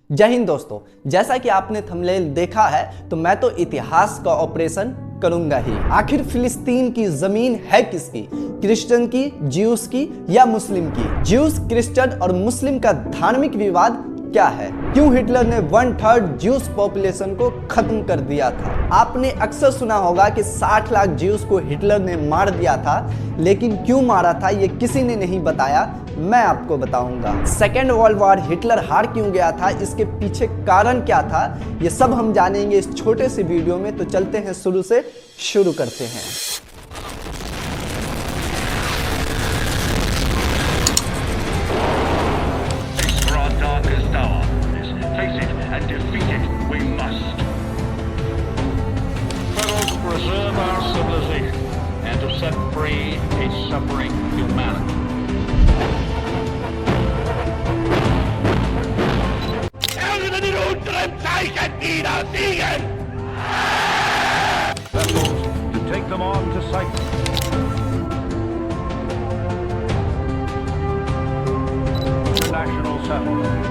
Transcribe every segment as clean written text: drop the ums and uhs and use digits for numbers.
जय हिंद दोस्तों, जैसा कि आपने थंबनेल देखा है तो मैं तो इतिहास का ऑपरेशन करूंगा ही। आखिर फिलिस्तीन की जमीन है किसकी? क्रिश्चियन की, ज्यूस की या मुस्लिम की? ज्यूस, क्रिश्चियन और मुस्लिम का धार्मिक विवाद क्या है? क्यों हिटलर ने 1/3 ज्यूस पॉपुलेशन को खत्म कर दिया था? आपने अक्सर सुना होगा कि 60 लाख ज्यूस को हिटलर ने मार दिया था, लेकिन क्यों मारा था ये किसी ने नहीं बताया। मैं आपको बताऊंगा। सेकेंड वर्ल्ड वॉर हिटलर हार क्यों गया था, इसके पीछे कारण क्या था, ये सब हम जानेंगे इस छोटे से वीडियो में। तो चलते हैं शुरू से शुरू करते हैं। To take them on to Cyprus. National settlement.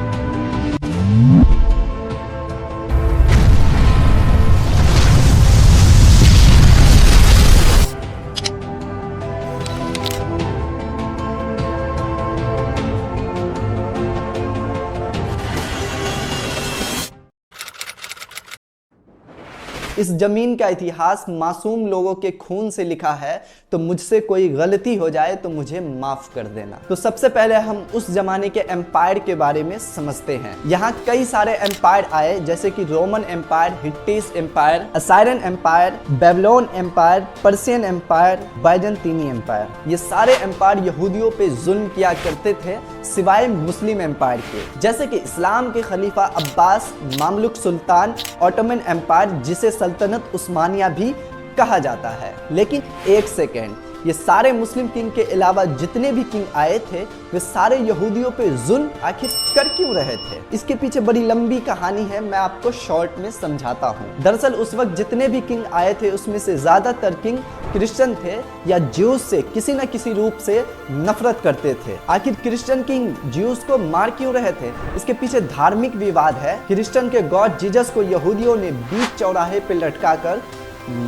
इस जमीन का इतिहास मासूम लोगों के खून से लिखा है, तो मुझसे कोई गलती हो जाए तो मुझे माफ कर देना। तो सबसे पहले हम उस जमाने के एम्पायर के बारे में समझते हैं। यहाँ कई सारे एम्पायर आए, जैसे कि Roman empire, Hittite empire, Assyrian empire, Babylon empire, Persian empire, Byzantine empire. ये सारे एम्पायर यहूदियों पे जुल्म किया करते थे, सिवाय मुस्लिम एम्पायर के, जैसे कि इस्लाम के खलीफा अब्बास, मामलुक सुल्तान, ऑटोमन एम्पायर जिसे सल्तनत उस्मानिया भी कहा जाता है। लेकिन एक सेकेंड, ये सारे मुस्लिम किंग के अलावा जितने भी किंग आए थे वे सारे यहूदियों पे जुल्म आखिर कर क्यों रहे थे? इसके पीछे बड़ी लंबी कहानी है, मैं आपको शॉर्ट में समझाता हूँ। दरअसल उस वक्त जितने भी किंग आए थे उसमें से ज्यादातर किंग क्रिश्चियन थे या ज्यूस से किसी न किसी रूप से नफरत करते थे। आखिर क्रिश्चियन किंग ज्यूस को मार क्यों रहे थे? इसके पीछे धार्मिक विवाद है। क्रिश्चियन के गॉड जीसस को यहूदियों ने बीच चौराहे पे लटकाकर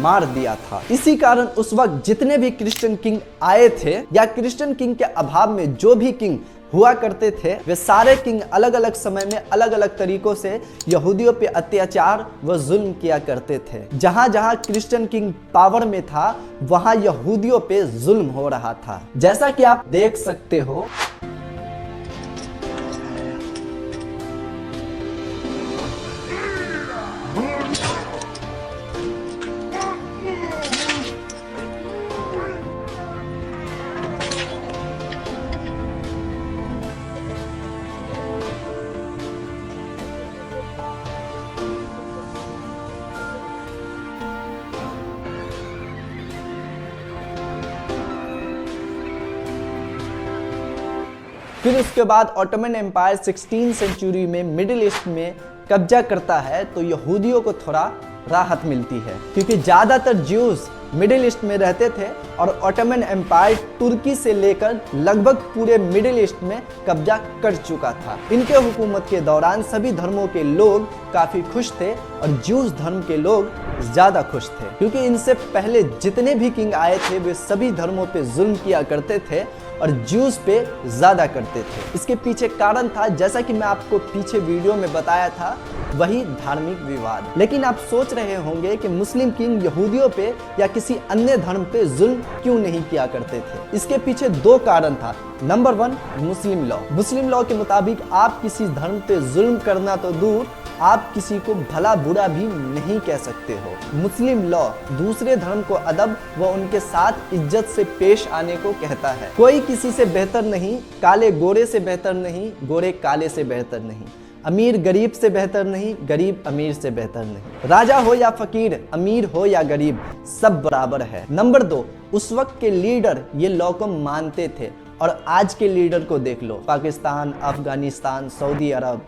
मार दिया था। इसी कारण उस वक्त जितने भी क्रिश्चियन किंग आए थे या क्रिश्चियन किंग के अभाव में जो भी किंग हुआ करते थे, वे सारे किंग अलग अलग समय में अलग अलग तरीकों से यहूदियों पे अत्याचार व जुल्म किया करते थे। जहां जहां क्रिश्चियन किंग पावर में था वहां यहूदियों पे जुल्म हो रहा था, जैसा कि आप देख सकते हो। फिर उसके बाद ऑटोमन एम्पायर 16वीं सेंचुरी में मिडिल ईस्ट में कब्जा करता है, तो यहूदियों को थोड़ा राहत मिलती है, क्योंकि ज़्यादातर ज्यूस मिडिल ईस्ट में रहते थे और ऑटोमन एम्पायर तुर्की से लेकर लगभग पूरे मिडिल ईस्ट में कब्जा कर चुका था। इनके हुकूमत के दौरान सभी धर्मों के लोग काफ़ी खुश थे और ज्यूस धर्म के लोग ज़्यादा खुश थे, क्योंकि इनसे पहले जितने भी किंग आए थे वे सभी धर्मों पे जुल्म किया करते थे और ज्यूस पे ज़्यादा करते थे। इसके पीछे कारण था, जैसा कि मैं आपको पीछे वीडियो में बताया था, वही धार्मिक विवाद। लेकिन आप सोच रहे होंगे कि मुस्लिम किंग यहूदियों पे या किसी अन्य धर्म पे जुल्म क्यों नहीं किया करते थे? इसके पीछे दो कारण था। नंबर 1, मुस्लिम लॉ। मुस्लिम लॉ के मुताबिक आप किसी धर्म पे जुल्म करना तो दूर, आप किसी को भला बुरा भी नहीं कह सकते हो। मुस्लिम लॉ दूसरे धर्म को अदब व उनके साथ इज्जत से पेश आने को कहता है। कोई किसी से बेहतर नहीं, काले गोरे से बेहतर नहीं, गोरे काले से बेहतर नहीं, अमीर गरीब से बेहतर नहीं, गरीब अमीर से बेहतर नहीं, राजा हो या फकीर, अमीर हो या गरीब, सब बराबर है। नंबर 2, उस वक्त के लीडर ये लॉ को मानते थे और आज के लीडर को देख लो, पाकिस्तान, अफगानिस्तान, सऊदी अरब,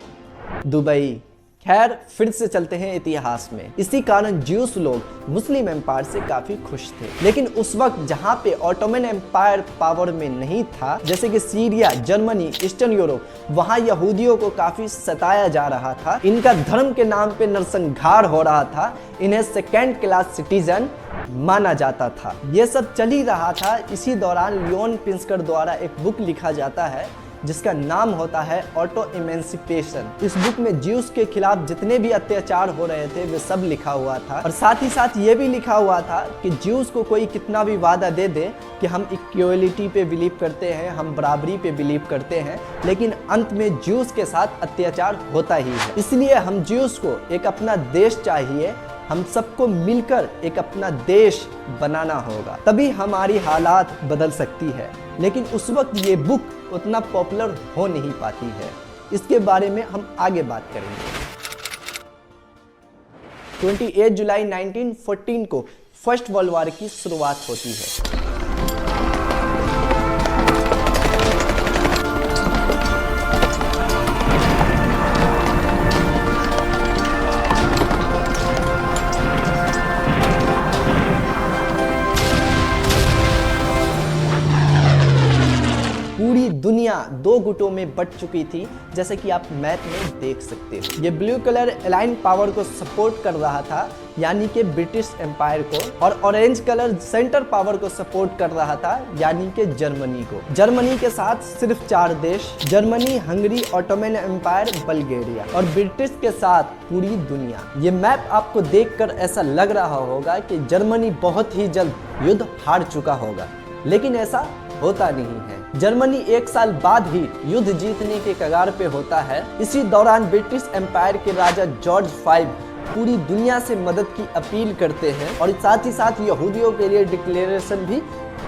दुबई, खैर फिर से चलते हैं इतिहास में। इसी कारण ज्यूस लोग मुस्लिम एम्पायर से काफी खुश थे, लेकिन उस वक्त जहां पे ऑटोमन एम्पायर पावर में नहीं था, जैसे कि सीरिया, जर्मनी, ईस्टर्न यूरोप, वहां यहूदियों को काफी सताया जा रहा था। इनका धर्म के नाम पे नरसंहार हो रहा था, इन्हें सेकेंड क्लास सिटीजन माना जाता था। ये सब चल ही रहा था। इसी दौरान लियोन पिंस्कर द्वारा एक बुक लिखा जाता है जिसका नाम होता है ऑटो इमेंसिपेशन। इस बुक में ज्यूस के खिलाफ जितने भी अत्याचार हो रहे थे वे सब लिखा हुआ था, और साथ ही साथ ये भी लिखा हुआ था कि ज्यूस को कोई कितना भी वादा दे दे कि हम इक्वलिटी पे बिलीव करते हैं, हम बराबरी पे बिलीव करते हैं, लेकिन अंत में ज्यूस के साथ अत्याचार होता ही है। इसलिए हम ज्यूस को एक अपना देश चाहिए, हम सबको मिलकर एक अपना देश बनाना होगा, तभी हमारी हालात बदल सकती है। लेकिन उस वक्त ये बुक उतना पॉपुलर हो नहीं पाती है। इसके बारे में हम आगे बात करेंगे। 28 जुलाई 1914 को फर्स्ट वर्ल्ड वॉर की शुरुआत होती है। पूरी दुनिया दो गुटों में बट चुकी थी, जैसे कि आप मैप में देख सकते हो। ये ब्लू कलर अलाइन पावर को सपोर्ट कर रहा था, यानी कि ब्रिटिश एम्पायर को, और ऑरेंज कलर सेंटर पावर को सपोर्ट कर रहा था, यानी कि जर्मनी को। जर्मनी के साथ सिर्फ 4 देश, Germany, Hungary, Ottoman Empire, Bulgaria, और ब्रिटिश के साथ पूरी दुनिया। ये मैप आपको देखकर ऐसा लग रहा होगा कि जर्मनी बहुत ही जल्द युद्ध हार चुका होगा, लेकिन ऐसा होता नहीं है। जर्मनी 1 साल बाद ही युद्ध जीतने के कगार पे होता है। इसी दौरान ब्रिटिश एम्पायर के राजा जॉर्ज V पूरी दुनिया से मदद की अपील करते हैं, और साथ ही साथ यहूदियों के लिए डिक्लेरेशन भी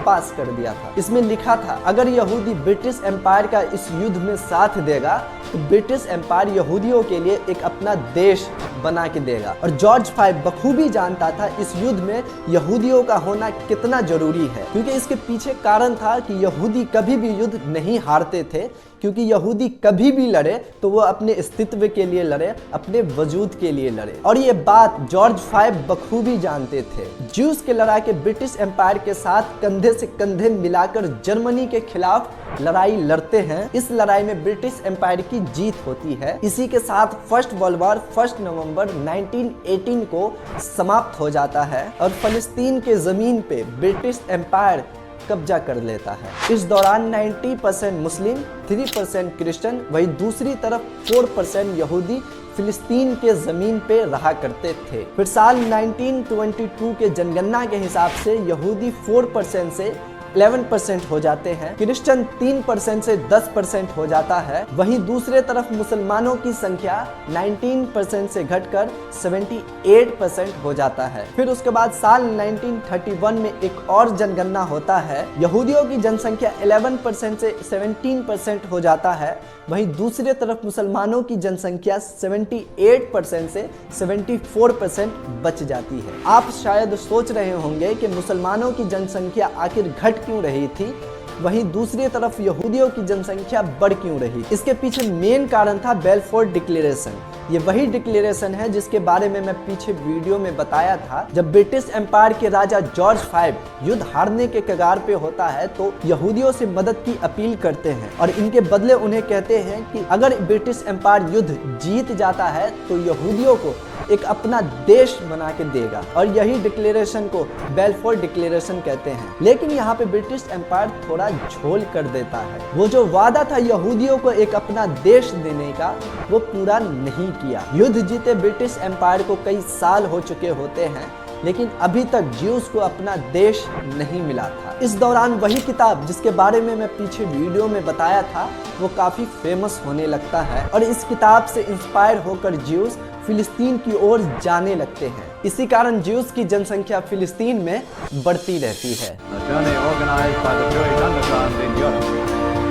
पास कर दिया था। इसमें लिखा था, अगर यहूदी ब्रिटिश एम्पायर का इस युद्ध में साथ देगा तो ब्रिटिश एम्पायर यहूदियों के लिए एक अपना देश बना के देगा। और जॉर्ज V बखूबी जानता था इस युद्ध में यहूदियों का होना कितना जरूरी है, क्योंकि इसके पीछे कारण था कि यहूदी कभी भी युद्ध नहीं हारते थे, क्योंकि यहूदी कभी भी लड़े तो वो अपने अस्तित्व के लिए लड़े, अपने वजूद के लिए लड़े, और ये बात जॉर्ज V बखूबी जानते थे। ज्यूस के लड़ाके ब्रिटिश एम्पायर के साथ कंधे से कंधे मिलाकर जर्मनी के खिलाफ लड़ाई लड़ते हैं। इस लड़ाई में ब्रिटिश एम्पायर की जीत होती है। इसी के साथ फर्स्ट वर्ल्ड वॉर 1 नवंबर 1918 को समाप्त हो जाता है, और फलस्तीन के जमीन पे ब्रिटिश एम्पायर कब्जा कर लेता है। इस दौरान 90% मुस्लिम, 3% क्रिश्चियन, वही दूसरी तरफ 4% यहूदी फिलिस्तीन के जमीन पे रहा करते थे। फिर साल 1922 के जनगणना के हिसाब से यहूदी 4% से 11% हो जाते हैं, क्रिश्चियन 3% से 10% हो जाता है। वहीं दूसरे तरफ मुसलमानों की संख्या 19% से घटकर 78% हो जाता है। फिर उसके बाद साल 1931 में एक और जनगणना होता है। यहूदियों की जनसंख्या 11% से 17% हो जाता है। वहीं दूसरे तरफ मुसलमानों की जनसंख्या 78% से 74% बच जाती है। आप शायद सोच रहे होंगे कि मुसलमानों की जनसंख्या आखिर घट क्यों रही थी, वहीं दूसरी तरफ यहूदियों की जनसंख्या बढ़ क्यों रही। इसके पीछे मेन कारण था बेलफोर डिक्लेरेशन। ये वही डिक्लेरेशन है जिसके बारे में मैं पीछे वीडियो में बताया था। जब ब्रिटिश एम्पायर के राजा जॉर्ज V युद्ध हारने के कगार पे होता है तो यहूदियों से मदद की अपील करते हैं, और इनके बदले उन्हें कहते हैं कि अगर ब्रिटिश एम्पायर युद्ध जीत जाता है तो यहूदियों को एक अपना देश बना के देगा, और यही डिक्लेरेशन को बेलफोर डिक्लेरेशन कहते हैं। लेकिन यहाँ पे ब्रिटिश एम्पायर थोड़ा झोल कर देता है। वो जो वादा था यहूदियों को एक अपना देश देने का, वो पूरा नहीं किया। युद्ध जीते ब्रिटिश एम्पायर को कई साल हो चुके होते हैं, लेकिन अभी तक ज्यूस को अपना देश नहीं मिला था। इस दौरान वही किताब जिसके बारे में मैं पीछे वीडियो में बताया था, वो काफी फेमस होने लगता है, और इस किताब से इंस्पायर होकर ज्यूस फिलिस्तीन की ओर जाने लगते हैं। इसी कारण ज्यूस की जनसंख्या फिलिस्तीन में बढ़ती रहती है। A journey organized by the Jewish underground in Europe.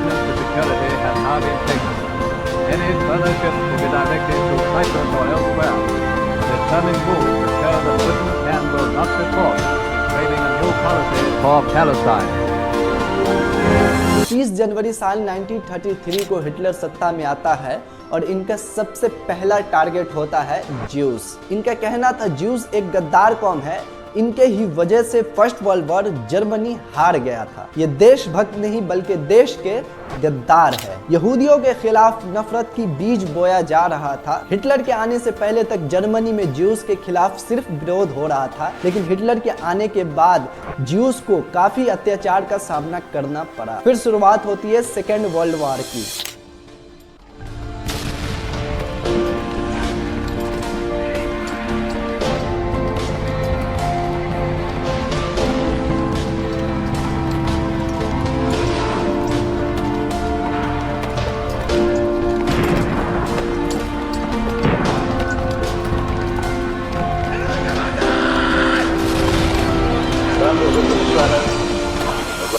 The security has now been taken. Any further ships will be directed to Cyprus or elsewhere. A determined move to show that Britain can will not be caught in trading a new policy for Palestine. 30 जनवरी साल 1933 को Hitler सत्ता में आता है, और इनका सबसे पहला टारगेट होता है ज्यूस। इनका कहना था ज्यूस एक गद्दार कौम है, इनके ही वजह से फर्स्ट वर्ल्ड वॉर जर्मनी हार गया था। ये देशभक्त नहीं बल्कि देश के गद्दार है। यहूदियों के खिलाफ नफरत की बीज बोया जा रहा था। हिटलर के आने से पहले तक जर्मनी में ज्यूस के खिलाफ सिर्फ विरोध हो रहा था, लेकिन हिटलर के आने के बाद ज्यूस को काफी अत्याचार का सामना करना पड़ा। फिर शुरुआत होती है सेकेंड वर्ल्ड वॉर की।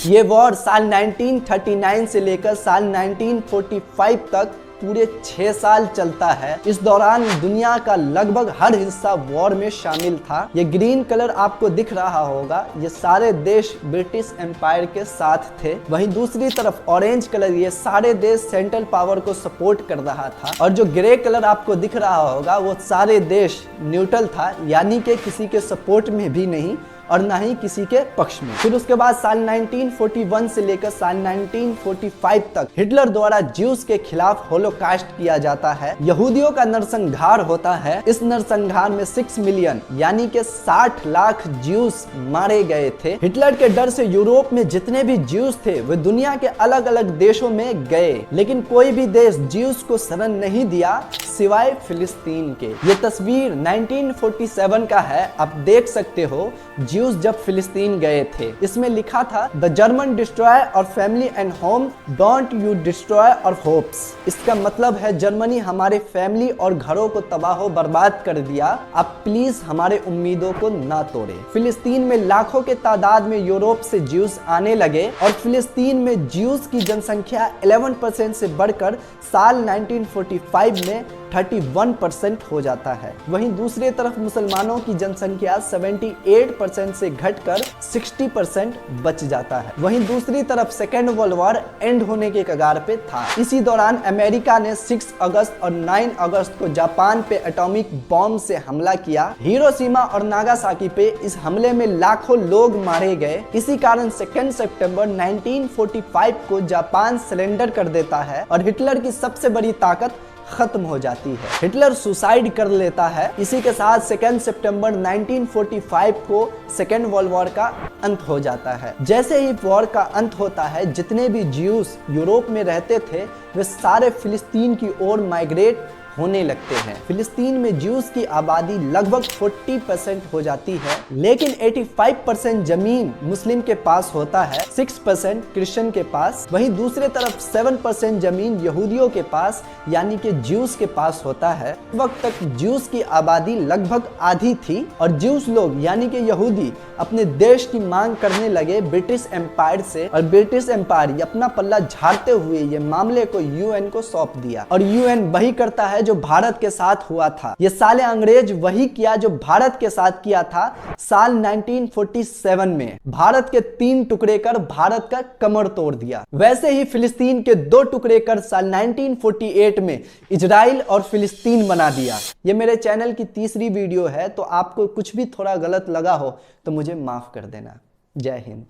ये वॉर साल 1939 से लेकर साल 1945 तक पूरे 6 साल चलता है। इस दौरान दुनिया का लगभग हर हिस्सा वॉर में शामिल था। ये ग्रीन कलर आपको दिख रहा होगा, ये सारे देश ब्रिटिश एम्पायर के साथ थे। वहीं दूसरी तरफ ऑरेंज कलर, ये सारे देश सेंट्रल पावर को सपोर्ट कर रहा था। और जो ग्रे कलर आपको दिख रहा होगा वो सारे देश न्यूट्रल था, यानी कि किसी के सपोर्ट में भी नहीं और ना ही किसी के पक्ष में। फिर उसके बाद साल 1941 से लेकर साल 1945 तक हिटलर द्वारा ज्यूस के खिलाफ होलोकास्ट किया जाता है। यहूदियों का नरसंहार होता है। इस नरसंहार में 6 मिलियन यानी कि 60 लाख ज्यूस मारे गए थे। हिटलर के डर से यूरोप में जितने भी ज्यूस थे वे दुनिया के अलग अलग देशों में गए, लेकिन कोई भी देश ज्यूस को शरण नहीं दिया सिवाय फिलिस्तीन के। ये तस्वीर 1947 का है, आप देख सकते हो ज्यूस जब फिलिस्तीन गए थे। इसमें लिखा था द जर्मन डिस्ट्रॉय और family and home, don't you destroy और होप्स। इसका मतलब है जर्मनी हमारे फैमिली और घरों को तबाह बर्बाद कर दिया, आप प्लीज हमारे उम्मीदों को ना तोड़े। फिलिस्तीन में लाखों के तादाद में यूरोप से ज्यूस आने लगे और फिलिस्तीन में ज्यूस की जनसंख्या 11% से बढ़कर साल 1945 में 31% हो जाता है। वहीं दूसरी तरफ मुसलमानों की जनसंख्या 78% से घटकर 60% बच जाता है। वहीं दूसरी तरफ सेकेंड वर्ल्ड वॉर एंड होने के कगार पे था। इसी दौरान अमेरिका ने 6 अगस्त और 9 अगस्त को जापान पे एटॉमिक बॉम्ब से हमला किया। हिरोशिमा और नागासाकी पे इस हमले में लाखों लोग मारे गए। इसी कारण 2 सितंबर 1945 को जापान सरेंडर कर देता है और हिटलर की सबसे बड़ी ताकत खत्म हो जाती है। हिटलर सुसाइड कर लेता है। इसी के साथ 2 सितंबर 1945 को सेकेंड वर्ल्ड वॉर का अंत हो जाता है। जैसे ही वॉर का अंत होता है, जितने भी ज्यूस यूरोप में रहते थे वे सारे फिलिस्तीन की ओर माइग्रेट होने लगते हैं। फिलिस्तीन में ज्यूस की आबादी लगभग 40% हो जाती है, लेकिन 85% जमीन मुस्लिम के पास होता है, 6% क्रिश्चियन के पास। वहीं दूसरे तरफ 7% जमीन यहूदियों के पास यानी कि ज्यूस के पास होता है। इस वक्त तक ज्यूस की आबादी लगभग आधी थी और ज्यूस लोग यानी कि यहूदी अपने देश की मांग करने लगे ब्रिटिश एम्पायर से, और ब्रिटिश एम्पायर अपना पल्ला झाड़ते हुए ये मामले को यूएन को सौंप दिया। और यूएन वही करता है जो भारत के साथ हुआ था। ये साले अंग्रेज वही किया जो भारत के साथ किया था साल 1947 में। भारत के 3 टुकड़े कर भारत का कमर तोड़ दिया। वैसे ही फिलिस्तीन के 2 टुकड़े कर साल 1948 में इजराइल और फिलिस्तीन बना दिया। ये मेरे चैनल की तीसरी वीडियो है, तो आपको कुछ भी थोड़ा गलत लगा हो तो मुझे माफ कर देना। जय हिंद।